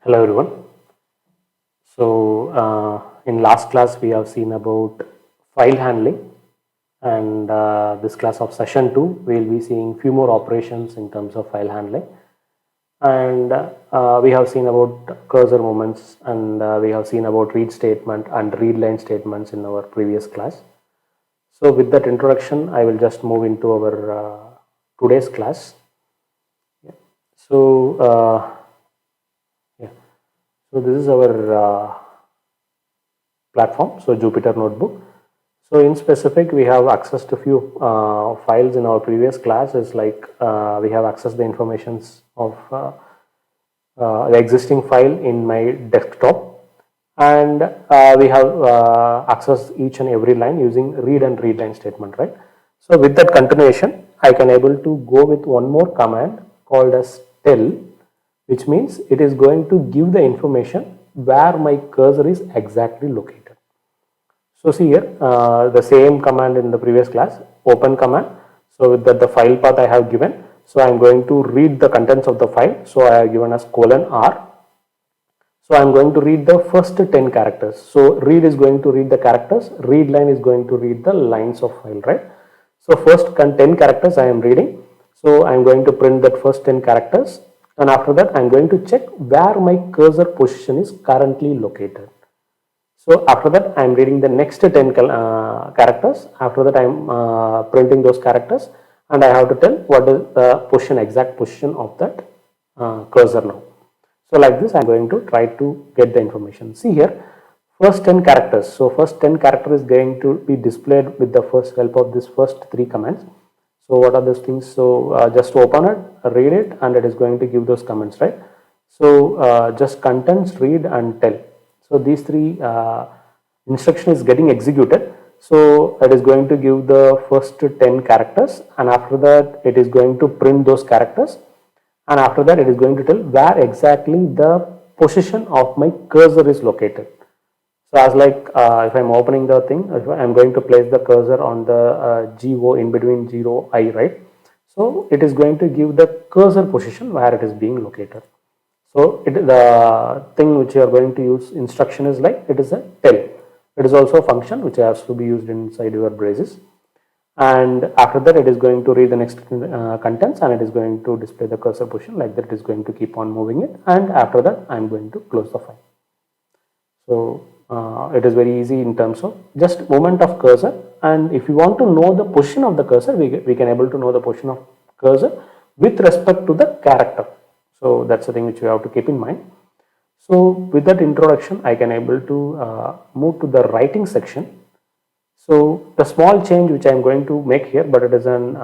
Hello everyone. So in last class we have seen about file handling, and this class of session 2 we will be seeing few more operations in terms of file handling, and we have seen about cursor movements, and we have seen about read statement and read line statements in our previous class. So with that introduction I will just move into our today's class. So yeah. So this is our platform, so Jupyter Notebook. So in specific, we have access to few files in our previous class. Is like we have accessed the informations of the existing file in my desktop, and we have accessed each and every line using read and read line statement, right? So with that continuation, I can able to go with one more command called as tell, which means it is going to give the information where my cursor is exactly located. So see here, the same command in the previous class, open command. So with that the file path I have given. So I am going to read the contents of the file. So I have given as :R. So I am going to read the first 10 characters. So read is going to read the characters, read line is going to read the lines of file, right? So first 10 characters I am reading. So I am going to print that first 10 characters, and after that I am going to check where my cursor position is currently located. So after that I am reading the next 10 characters. After that I am printing those characters, and I have to tell what is the position, exact position of that cursor now. So like this I am going to try to get the information. See here, first 10 characters. So first 10 characters is going to be displayed with the first help of this first 3 commands. So what are those things? So just open it, read it, and it is going to give those comments, right? So just contents, read and tell. So these 3 instruction is getting executed. So it is going to give the first 10 characters, and after that it is going to print those characters, and after that it is going to tell where exactly the position of my cursor is located. So as like if I am opening the thing, I am going to place the cursor on the GO in between 0 I, right? So it is going to give the cursor position where it is being located. So the thing which you are going to use instruction is like it is a tell. It is also a function which has to be used inside your braces. And after that it is going to read the next contents, and it is going to display the cursor position. Like that it is going to keep on moving it, and after that I am going to close the file. So it is very easy in terms of just movement of cursor, and if you want to know the position of the cursor, we can able to know the position of cursor with respect to the character. So that's the thing which you have to keep in mind. So with that introduction I can able to move to the writing section. So the small change which I am going to make here, but it is an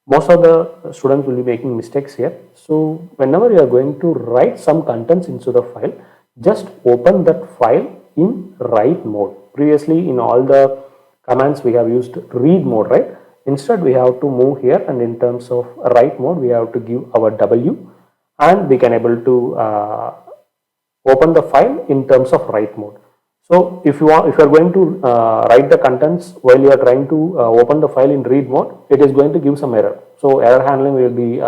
most of the students will be making mistakes here. So whenever you are going to write some contents into the file, just open that file in write mode. Previously in all the commands we have used read mode, right? Instead we have to move here, and in terms of write mode we have to give our W, and we can able to open the file in terms of write mode. So if you are going to write the contents while you are trying to open the file in read mode, it is going to give some error. So error handling we will be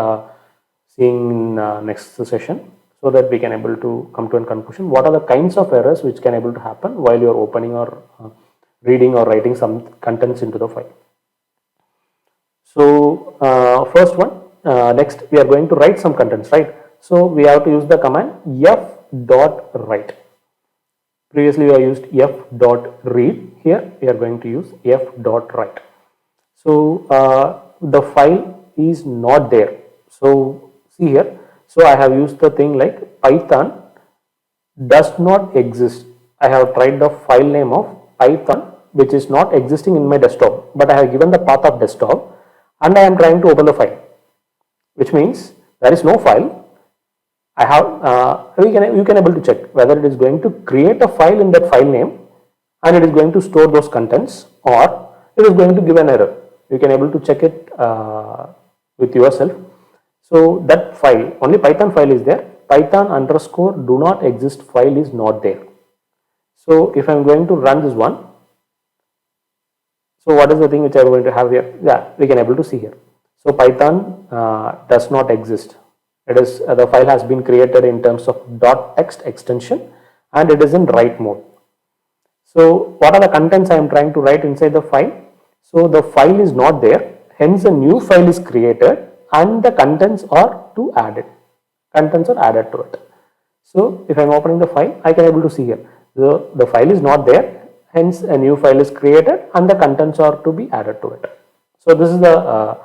seeing in next session, so that we can able to come to a conclusion what are the kinds of errors which can able to happen while you are opening or reading or writing some contents into the file. So first one, next we are going to write some contents, right? So we have to use the command f.write. Previously we have used f.read. Here we are going to use f.write. So the file is not there. So see here. So I have used the thing like Python does not exist. I have tried the file name of Python which is not existing in my desktop, but I have given the path of desktop, and I am trying to open the file, which means there is no file. I have you can able to check whether it is going to create a file in that file name, and it is going to store those contents, or it is going to give an error. You can able to check it with yourself. So that file, only Python file is there. Python underscore do not exist file is not there. So if I am going to run this one, so what is the thing which I am going to have here? Yeah, we can able to see here. So Python does not exist. It is the file has been created in terms of .text extension and it is in write mode. So what are the contents I am trying to write inside the file? So the file is not there, hence a new file is created and the contents are to add it. Contents are added to it. So if I am opening the file, I can able to see here. The file is not there, hence a new file is created and the contents are to be added to it. So this is the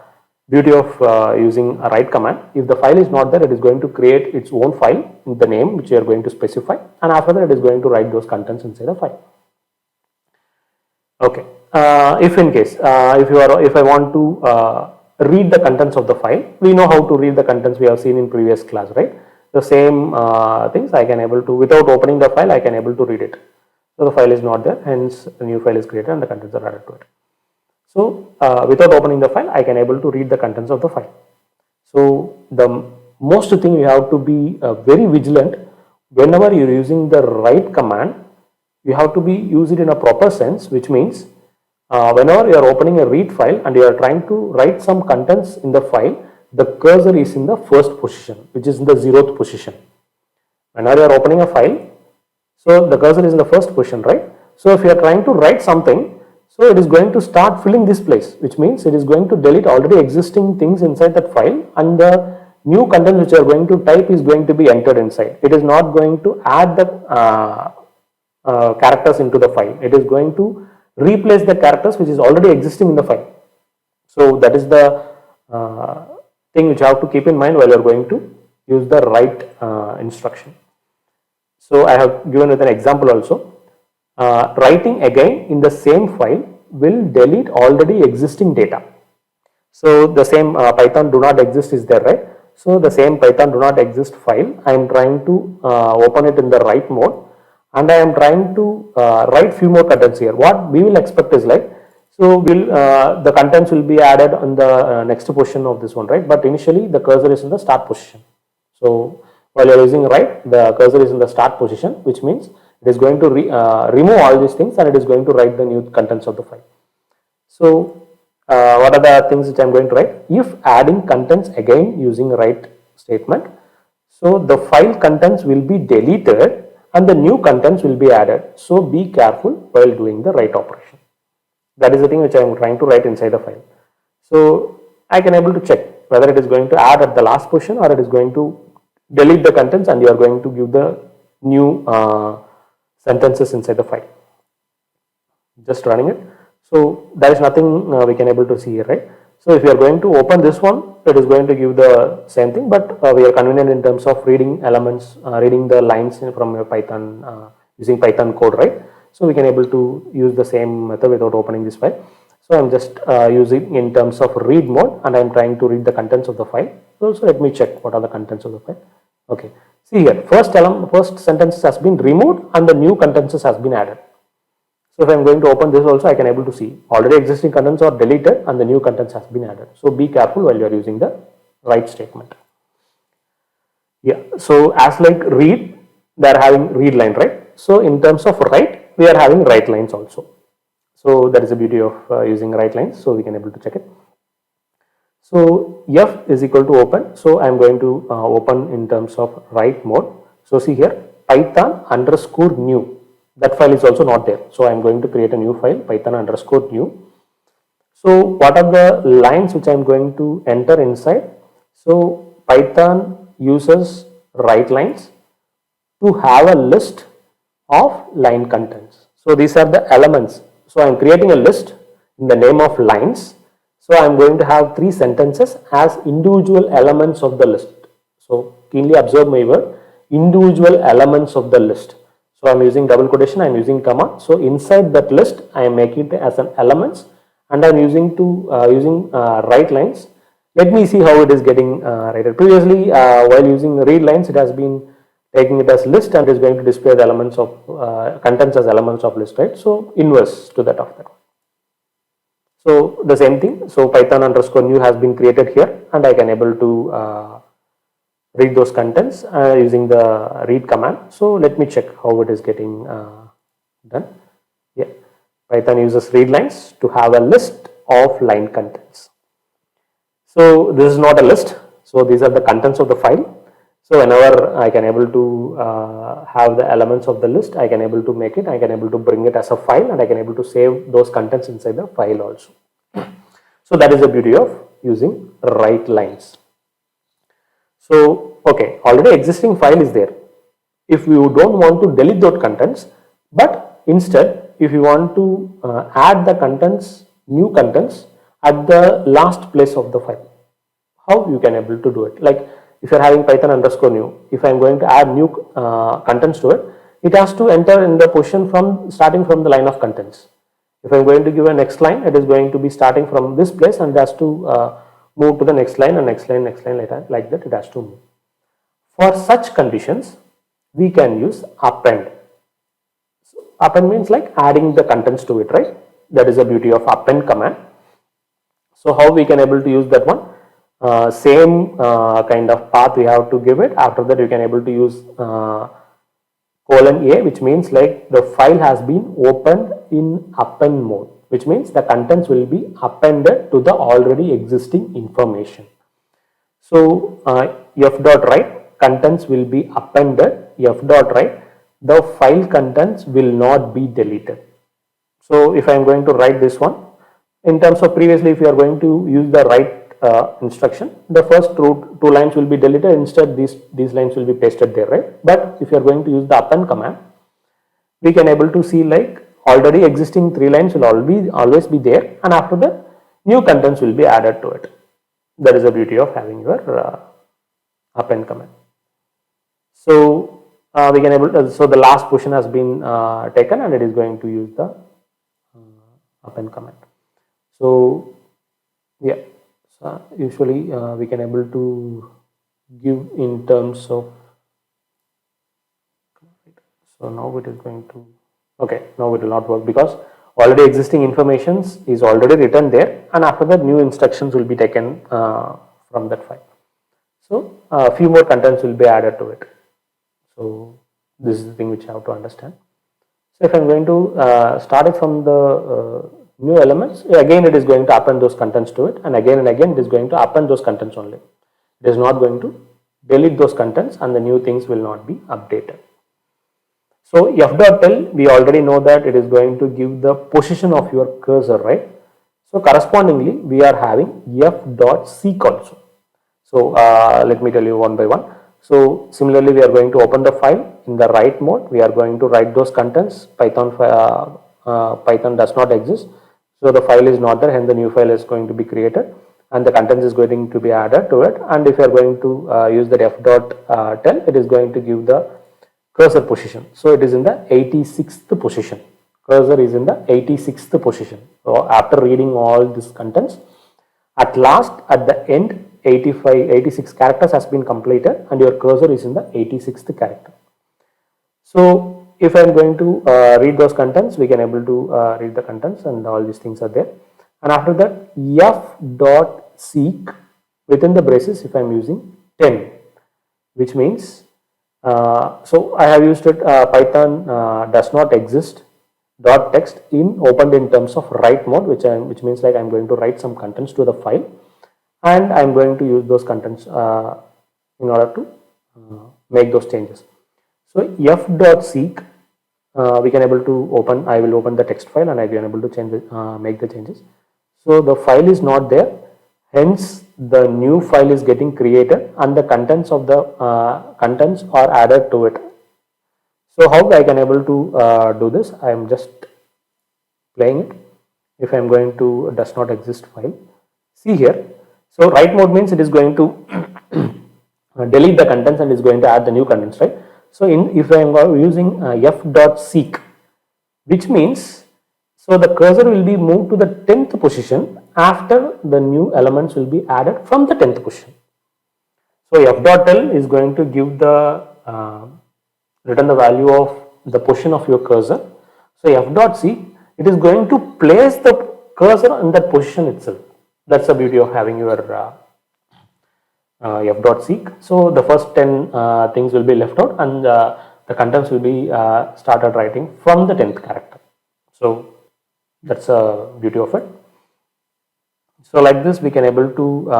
beauty of using a write command. If the file is not there, it is going to create its own file in the name which you are going to specify, and after that it is going to write those contents inside the file. Okay. If in case if I want to read the contents of the file, we know how to read the contents we have seen in previous class, right? The same things I can able to, without opening the file, I can able to read it. So the file is not there, hence a new file is created and the contents are added to it. So without opening the file, I can able to read the contents of the file. So the most thing you have to be very vigilant whenever you are using the write command. You have to be use it in a proper sense, which means whenever you are opening a read file and you are trying to write some contents in the file, the cursor is in the first position, which is in the 0th position. Whenever you are opening a file, so the cursor is in the first position, right? So if you are trying to write something, so it is going to start filling this place, which means it is going to delete already existing things inside that file and the new content which you are going to type is going to be entered inside. It is not going to add the characters into the file. It is going to replace the characters which is already existing in the file. So that is the thing which you have to keep in mind while you are going to use the write instruction. So I have given with an example also. Writing again in the same file will delete already existing data. So the same Python do not exist is there, right? So the same Python do not exist file, I am trying to open it in the write mode and I am trying to write few more contents here. What we will expect is like, so the contents will be added on the next position of this one, right? But initially the cursor is in the start position. So while you are using write, the cursor is in the start position, which means it is going to remove all these things and it is going to write the new contents of the file. So what are the things which I am going to write? If adding contents again using write statement, so the file contents will be deleted and the new contents will be added. So be careful while doing the write operation. That is the thing which I am trying to write inside the file. So I can able to check whether it is going to add at the last position or it is going to delete the contents and you are going to give the new sentences inside the file. Just running it. So there is nothing we can able to see here, right? So if you are going to open this one, it is going to give the same thing, but we are convenient in terms of reading elements, reading the lines from your Python using Python code, right? So we can able to use the same method without opening this file. So I am just using in terms of read mode and I am trying to read the contents of the file. So let me check what are the contents of the file. Okay, see here, first sentence has been removed and the new contents has been added. So if I am going to open this also, I can able to see already existing contents are deleted and the new contents has been added. So be careful while you are using the write statement. Yeah, so as like read, they are having read line, right? So in terms of write, we are having write lines also. So that is the beauty of using write lines. So we can able to check it. So F is equal to open. So I am going to open in terms of write mode. So see here, Python _ new. That file is also not there. So I am going to create a new file, Python _ new. So what are the lines which I am going to enter inside? So Python uses write lines to have a list of line contents. So these are the elements. So I am creating a list in the name of lines. So I am going to have 3 sentences as individual elements of the list. So keenly observe my word, individual elements of the list. So I am using double quotation, I am using comma. So inside that list, I am making it as an elements and I am using write lines. Let me see how it is getting written. Previously, while using read lines, it has been taking it as list and is going to display the elements of contents as elements of list, right? So inverse to that of that. So the same thing. So Python _ new has been created here and I can able to read those contents using the read command. So let me check how it is getting done. Yeah, Python uses read lines to have a list of line contents. So this is not a list. So these are the contents of the file. So whenever I can able to have the elements of the list, I can able to make it, I can able to bring it as a file, and I can able to save those contents inside the file also. So that is the beauty of using write lines. So okay, already existing file is there. If you don't want to delete those contents, but instead if you want to add the contents, new contents at the last place of the file, how you can able to do it? Like if you are having Python underscore new, if I am going to add new contents to it, it has to enter in the position from starting from the line of contents. If I am going to give a next line, it is going to be starting from this place and it has to move to the next line and next line later, like that it has to move. For such conditions, we can use append. So append means like adding the contents to it, right? That is the beauty of append command. So how we can able to use that one? Same kind of path we have to give it. After that, you can able to use :A, which means like the file has been opened in append mode, which means the contents will be appended to the already existing information. So f.write, contents will be appended, f.write, the file contents will not be deleted. So if I am going to write this one, in terms of previously, if you are going to use the write instruction, the first two lines will be deleted, instead these lines will be pasted there, right? But if you are going to use the append command, we can able to see like already existing 3 lines will always be there, and after that new contents will be added to it. That is the beauty of having your append command. So we can able so the last position has been taken and it is going to use the append command. So yeah, so usually we can able to give in terms of, so now it is going to, okay, now it will not work because already existing information is already written there, and after that new instructions will be taken from that file. So a few more contents will be added to it. So this is the thing which you have to understand. So if I am going to start it from the new elements, again it is going to append those contents to it, and again it is going to append those contents only. It is not going to delete those contents, and the new things will not be updated. So f.tell, we already know that it is going to give the position of your cursor, right? So correspondingly, we are having f.seek also. So let me tell you one by one. So similarly, we are going to open the file in the write mode. We are going to write those contents. Python does not exist, so the file is not there, hence the new file is going to be created and the contents is going to be added to it. And if you are going to use that f.tell, it is going to give the cursor position. So it is in the 86th position. Cursor is in the 86th position. So after reading all these contents, at last at the end 86 characters has been completed and your cursor is in the 86th character. So if I am going to read those contents, we can able to read the contents and all these things are there. And after that, f.seek within the braces, if I am using 10, which means so I have used it Python does not exist dot text in opened in terms of write mode, which means like I am going to write some contents to the file and I am going to use those contents in order to make those changes. So f.seek we can able to open, I will open the text file and I can able to change make the changes. So the file is not there, hence the new file is getting created and the contents of the contents are added to it. So how I can able to do this? I am just playing it. If I am going to does not exist file, see here. So write mode means it is going to delete the contents and is going to add the new contents, right? So if I am using f.seek, which means so the cursor will be moved to the 10th position after the new elements will be added from the 10th position. So f.tell is going to give the return the value of the position of your cursor. So f.seek, it is going to place the cursor in that position itself. That's the beauty of having your f.seek. So the first 10 things will be left out and the contents will be started writing from the 10th character. So that's the beauty of it. So like this we can able to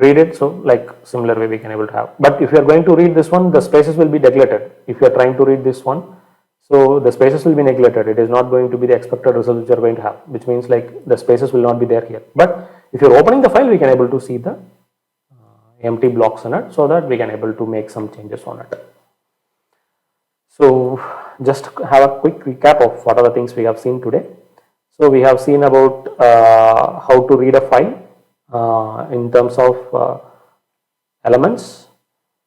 read it. So like similar way we can able to have, but if you are going to read this one, the spaces will be neglected. If you are trying to read this one, so the spaces will be neglected. It is not going to be the expected result which you are going to have, which means like the spaces will not be there here. But if you are opening the file, we can able to see the empty blocks in it, so that we can able to make some changes on it. So just have a quick recap of what are the things we have seen today. So we have seen about how to read a file in terms of elements,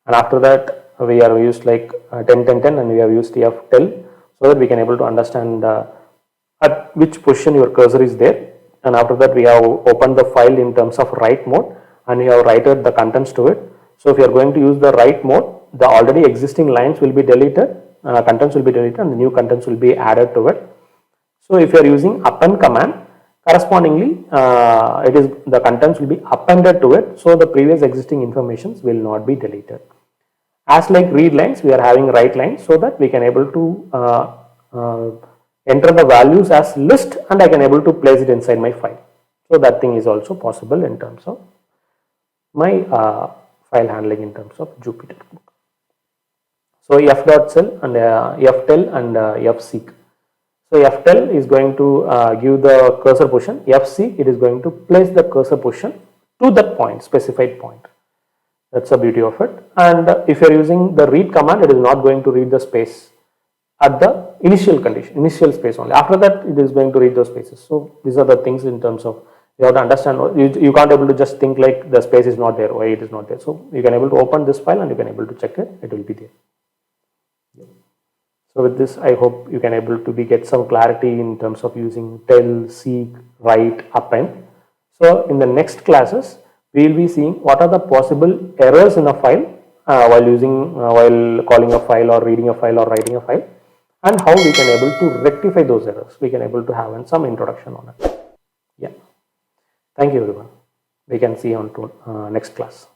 and after that we are used like 10 10 10 and we have used ftel, so that we can able to understand at which position your cursor is there. And after that we have opened the file in terms of write mode, and we have written the contents to it. So if you are going to use the write mode, the already existing lines will be deleted, contents will be deleted, and the new contents will be added to it. So if you are using append command, correspondingly it is the contents will be appended to it, so the previous existing informations will not be deleted. As like read lines, we are having write lines, so that we can able to enter the values as list, and I can able to place it inside my file. So that thing is also possible in terms of my file handling in terms of Jupyter. So f.cell and ftel and fseek. So ftel is going to give the cursor position. Fseek, it is going to place the cursor position to that point, specified point. That's the beauty of it. And if you are using the read command, it is not going to read the space at the initial condition, initial space only. After that, it is going to read those spaces. So these are the things in terms of, you have to understand, you can't able to just think like the space is not there, why it is not there. So you can able to open this file and you can able to check it, it will be there. So with this, I hope you can able to get some clarity in terms of using tell, seek, write, append. So in the next classes, we will be seeing what are the possible errors in a file while calling a file or reading a file or writing a file, and how we can able to rectify those errors. We can able to have some introduction on it. Yeah. Thank you everyone. We can see you on to next class.